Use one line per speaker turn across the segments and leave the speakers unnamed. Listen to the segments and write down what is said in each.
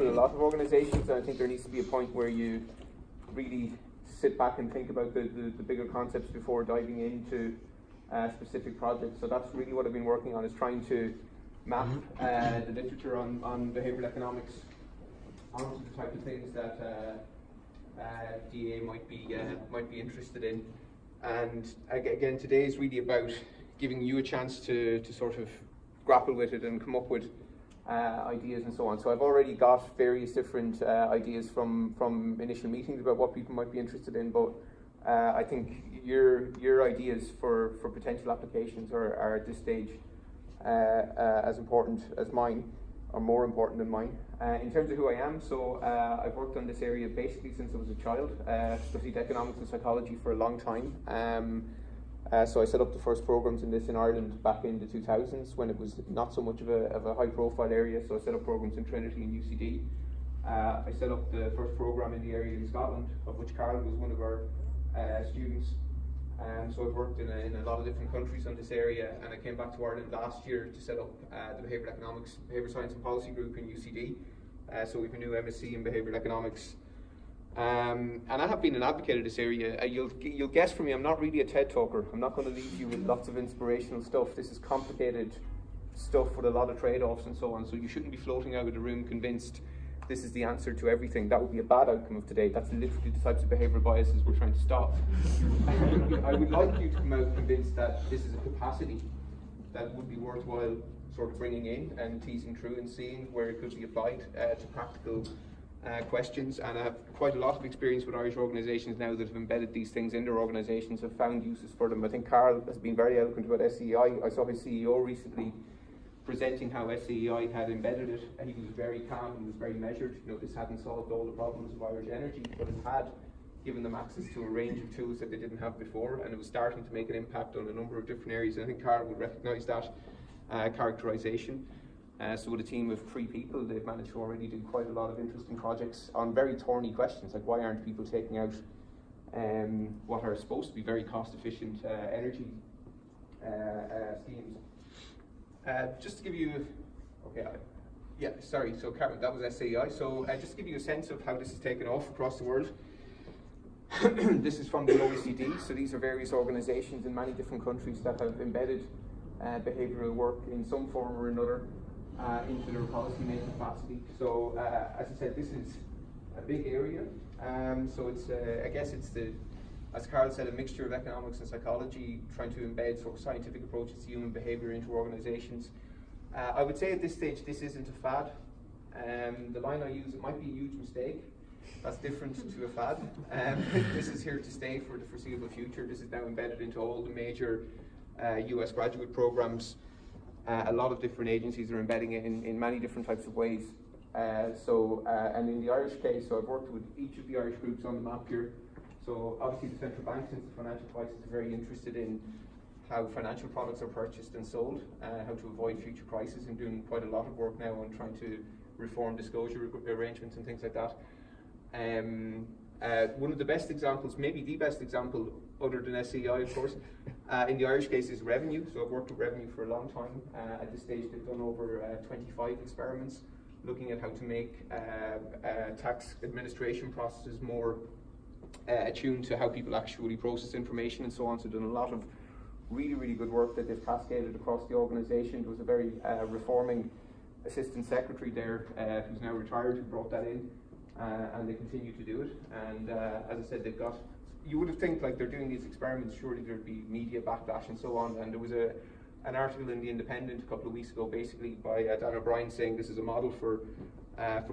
with a lot of organisations, and I think there needs to be a point where you really sit back and think about the bigger concepts before diving into specific projects. So that's really what I've been working on, is trying to map the literature on behavioural economics onto the type of things that DA might be interested in. And again, today is really about giving you a chance to sort of grapple with it and come up with ideas and so on. So I've already got various different ideas from initial meetings about what people might be interested in, but I think your ideas for potential applications are at this stage as important as mine, or more important than mine. In terms of who I am, so I've worked on this area basically since I was a child. Studied economics and psychology for a long time. So I set up the first programs in this in Ireland back in the 2000s, when it was not so much of a high profile area. So I set up programs in Trinity and UCD. I set up the first program in the area in Scotland, of which Carl was one of our students. So I've worked in a lot of different countries on this area, and I came back to Ireland last year to set up the Behavioural Economics, Behaviour Science and Policy Group in UCD. So we have a new MSc in Behavioural Economics. And I have been an advocate of this area. You'll guess from me, I'm not really a TED talker. I'm not going to leave you with lots of inspirational stuff. This is complicated stuff with a lot of trade-offs and so on. So you shouldn't be floating out of the room convinced this is the answer to everything. That would be a bad outcome of today. That's literally the types of behavioural biases we're trying to stop. I would like you to come out convinced that this is a capacity that would be worthwhile sort of bringing in and teasing through and seeing where it could be applied to practical questions. And I have quite a lot of experience with Irish organisations now that have embedded these things in their organisations, have found uses for them. I think Carl has been very eloquent about SEI. I saw his CEO recently presenting how SEI had embedded it. He was very calm, he was very measured. You know, this hadn't solved all the problems of Irish energy, but it had given them access to a range of tools that they didn't have before, and it was starting to make an impact on a number of different areas. And I think Carl would recognise that characterisation. So with a team of 3 people, they've managed to already do quite a lot of interesting projects on very thorny questions, like why aren't people taking out what are supposed to be very cost-efficient energy schemes. Just to give you, so Carol, that was SAEI. So just to give you a sense of how this is taken off across the world. This is from the OECD, so these are various organisations in many different countries that have embedded behavioural work in some form or another into their policy making capacity. So as I said, this is a big area. So it's, I guess it's as Carl said, a mixture of economics and psychology, trying to embed sort of scientific approaches to human behaviour into organisations. I would say at this stage, this isn't a fad. The line I use, it might be a huge mistake. That's different to a fad. This is here to stay for the foreseeable future. This is now embedded into all the major US graduate programs. A lot of different agencies are embedding it in many different types of ways. And in the Irish case, so I've worked with each of the Irish groups on the map here. So obviously the central bank, since the financial crisis, is very interested in how financial products are purchased and sold, how to avoid future crises, and doing quite a lot of work now on trying to reform disclosure arrangements and things like that. One of the best examples, maybe the best example, other than SEI of course, in the Irish case is revenue. So I've worked with revenue for a long time. At this stage they've done over 25 experiments looking at how to make tax administration processes more attuned to how people actually process information and so on. So done a lot of really, really good work that they've cascaded across the organisation. There was a very reforming assistant secretary there who's now retired who brought that in, and they continue to do it. And as I said, they've got, you would have think like they're doing these experiments, surely there'd be media backlash and so on. And there was an article in The Independent a couple of weeks ago basically by Dan O'Brien saying this is a model for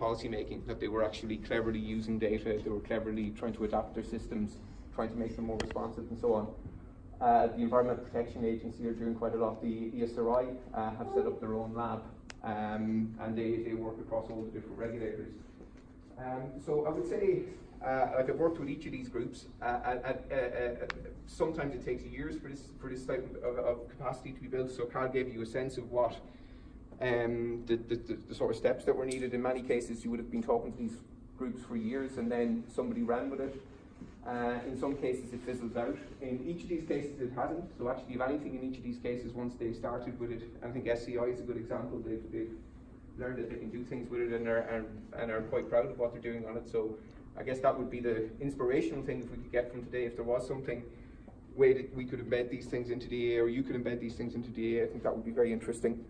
policy making, that they were actually cleverly using data, they were cleverly trying to adapt their systems, trying to make them more responsive and so on. The Environmental Protection Agency are doing quite a lot. The ESRI have set up their own lab, and they work across all the different regulators. So I would say, like I've worked with each of these groups. Sometimes it takes years for this type of capacity to be built. So Carl gave you a sense of what the sort of steps that were needed. In many cases, you would have been talking to these groups for years, and then somebody ran with it. In some cases, it fizzles out. In each of these cases, it hasn't. So actually, if anything, in each of these cases, once they started with it, I think SEI is a good example. They've learn that they can do things with it and are quite proud of what they're doing on it. So I guess that would be the inspirational thing if we could get from today. If there was something way that we could embed these things into DA, or you could embed these things into DA, I think that would be very interesting.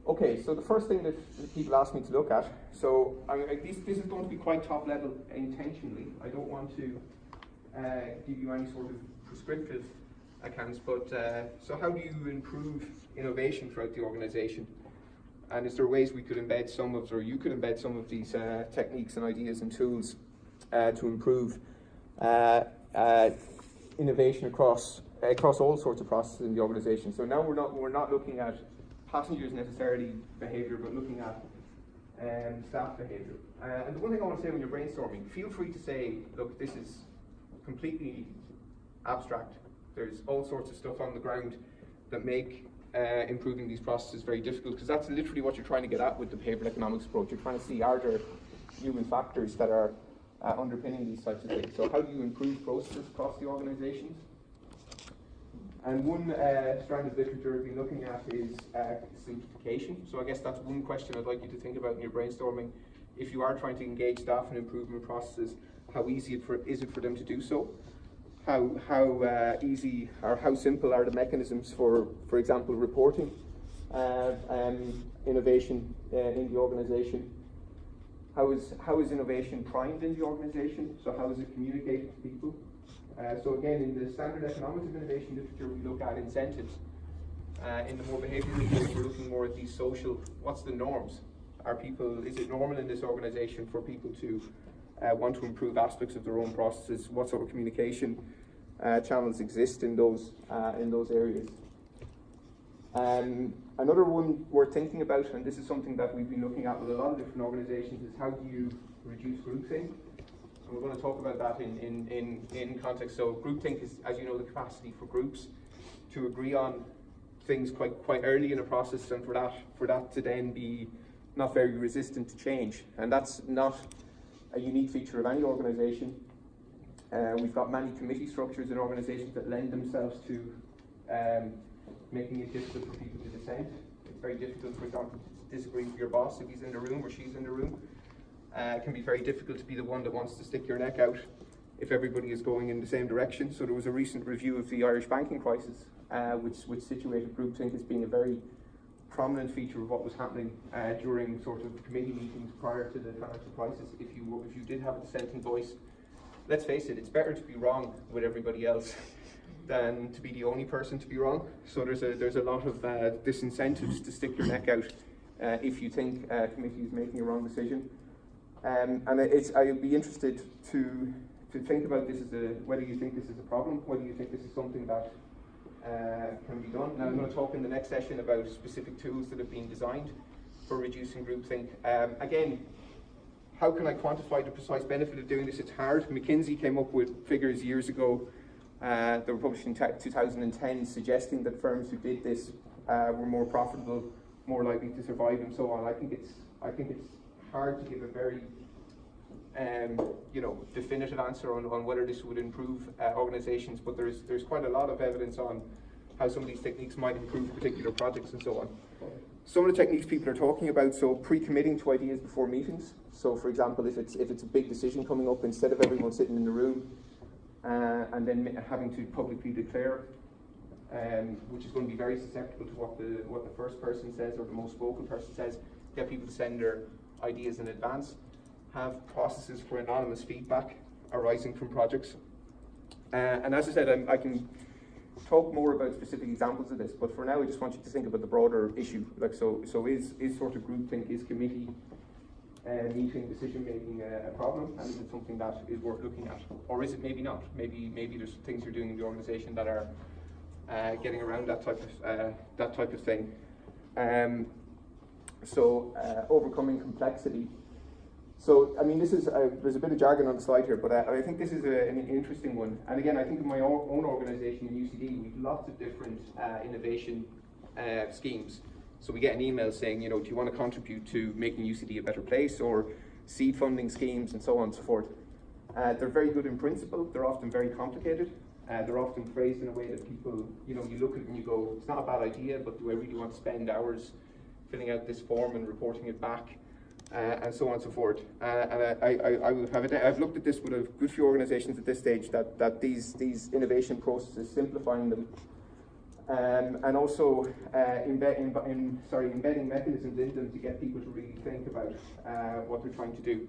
Okay, so the first thing that people ask me to look at, so this is going to be quite top level intentionally. I don't want to give you any sort of prescriptive accounts, but so how do you improve innovation throughout the organisation? And is there ways we could embed some of, or you could embed some of these techniques and ideas and tools to improve innovation across all sorts of processes in the organisation? So now we're not looking at passengers necessarily behaviour, but looking at staff behaviour. And the one thing I want to say when you're brainstorming, feel free to say, look, this is completely abstract. There's all sorts of stuff on the ground that make improving these processes very difficult, because that's literally what you're trying to get at with the behavioural economics approach. You're trying to see, are there human factors that are underpinning these types of things? So how do you improve processes across the organisations? And one strand of literature we've been looking at is simplification. So I guess that's one question I'd like you to think about in your brainstorming. If you are trying to engage staff in improvement processes, how easy is it for them to do so? How easy or how simple are the mechanisms for example, reporting innovation in the organisation? How is innovation primed in the organisation? So how is it communicated to people? So again, in the standard economics of innovation literature, we look at incentives. In the more behavioural literature, we're looking more at these social, what's the norms? Is it normal in this organisation for people to want to improve aspects of their own processes? What sort of communication channels exist in those areas? Another one worth thinking about, and this is something that we've been looking at with a lot of different organisations, is how do you reduce groupthink? And we're going to talk about that in context. So groupthink is, as you know, the capacity for groups to agree on things quite early in a process, and for that to then be not very resistant to change. And that's not a unique feature of any organisation. We've got many committee structures in organisations that lend themselves to making it difficult for people to dissent. It's very difficult, for example, to disagree with your boss if he's in the room or she's in the room. It can be very difficult to be the one that wants to stick your neck out if everybody is going in the same direction. So there was a recent review of the Irish banking crisis, which situated groupthink as being a very prominent feature of what was happening during sort of committee meetings prior to the financial crisis. If you did have a dissenting voice, let's face it, it's better to be wrong with everybody else than to be the only person to be wrong. So there's a lot of disincentives to stick your neck out if you think a committee is making a wrong decision. And I'd be interested to think about this whether you think this is a problem, whether you think this is something that can be done. Now I'm going to talk in the next session about specific tools that have been designed for reducing groupthink. Again, how can I quantify the precise benefit of doing this? It's hard. McKinsey came up with figures years ago, they were published in 2010, suggesting that firms who did this were more profitable, more likely to survive, and so on. I think it's hard to give a very definitive answer on whether this would improve organisations, but there's quite a lot of evidence on how some of these techniques might improve particular projects and so on. Some of the techniques people are talking about, so pre-committing to ideas before meetings. So for example, if it's a big decision coming up, instead of everyone sitting in the room and then having to publicly declare, which is going to be very susceptible to what the first person says or the most vocal person says, get people to send their ideas in advance, have processes for anonymous feedback arising from projects. And as I said, I can talk more about specific examples of this, but for now I just want you to think about the broader issue. Like, so is sort of groupthink, is committee meeting, decision making a problem, and is it something that is worth looking at, or is it maybe not? Maybe there's things you're doing in the organisation that are getting around that type of thing. Overcoming complexity. So, I mean, this is there's a bit of jargon on the slide here, but I think this is an interesting one. And again, I think in my own organisation in UCD, we've lots of different innovation schemes. So we get an email saying, do you want to contribute to making UCD a better place, or seed funding schemes, and so on and so forth. They're very good in principle. They're often very complicated. They're often phrased in a way that people, you look at it and you go, it's not a bad idea, but do I really want to spend hours filling out this form and reporting it back, and so on and so forth. I've looked at this with a good few organizations at this stage, that these innovation processes, simplifying them, and also embedding mechanisms in them to get people to really think about what they're trying to do.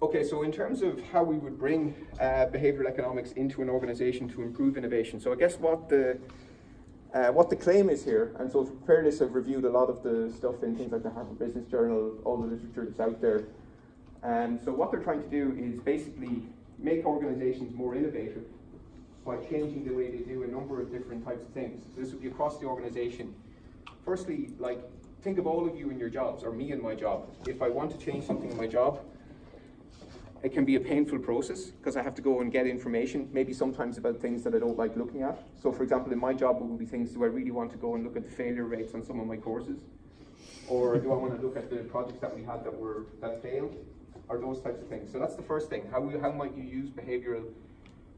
Okay, so in terms of how we would bring behavioral economics into an organization to improve innovation, so I guess what the claim is here, and so to prepare this, I've reviewed a lot of the stuff in things like the Harvard Business Journal, all the literature that's out there. So what they're trying to do is basically make organizations more innovative by changing the way they do a number of different types of things. So this would be across the organization. Firstly, like, think of all of you in your jobs, or me in my job. If I want to change something in my job, it can be a painful process because I have to go and get information, maybe sometimes about things that I don't like looking at. So for example, in my job, it will be things, do I really want to go and look at the failure rates on some of my courses? Or do I want to look at the projects that we had that failed? Or those types of things. So that's the first thing. How might you use behavioral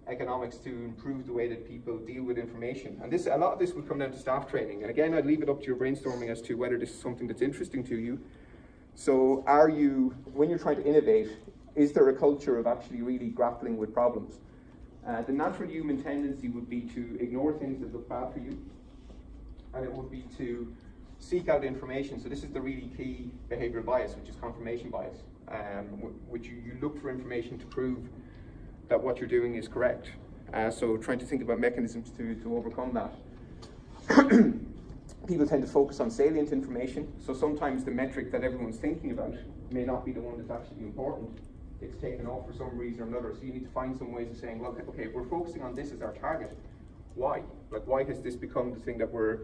economics to improve the way that people deal with information? And a lot of this would come down to staff training. And again, I'd leave it up to your brainstorming as to whether this is something that's interesting to you. So when you're trying to innovate, is there a culture of actually really grappling with problems? The natural human tendency would be to ignore things that look bad for you, and it would be to seek out information. So this is the really key behavioral bias, which is confirmation bias, which you look for information to prove that what you're doing is correct. So trying to think about mechanisms to overcome that. People tend to focus on salient information, so sometimes the metric that everyone's thinking about may not be the one that's actually important. It's taken off for some reason or another. So you need to find some ways of saying, well, okay, we're focusing on this as our target. Why? Like, why has this become the thing that we're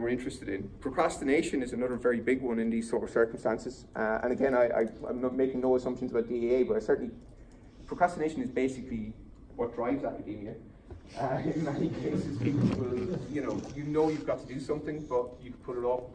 interested in? Procrastination is another very big one in these sort of circumstances. And again, I'm not making no assumptions about DEA, but procrastination is basically what drives academia. In many cases, people will, you know you've got to do something, but you put it off.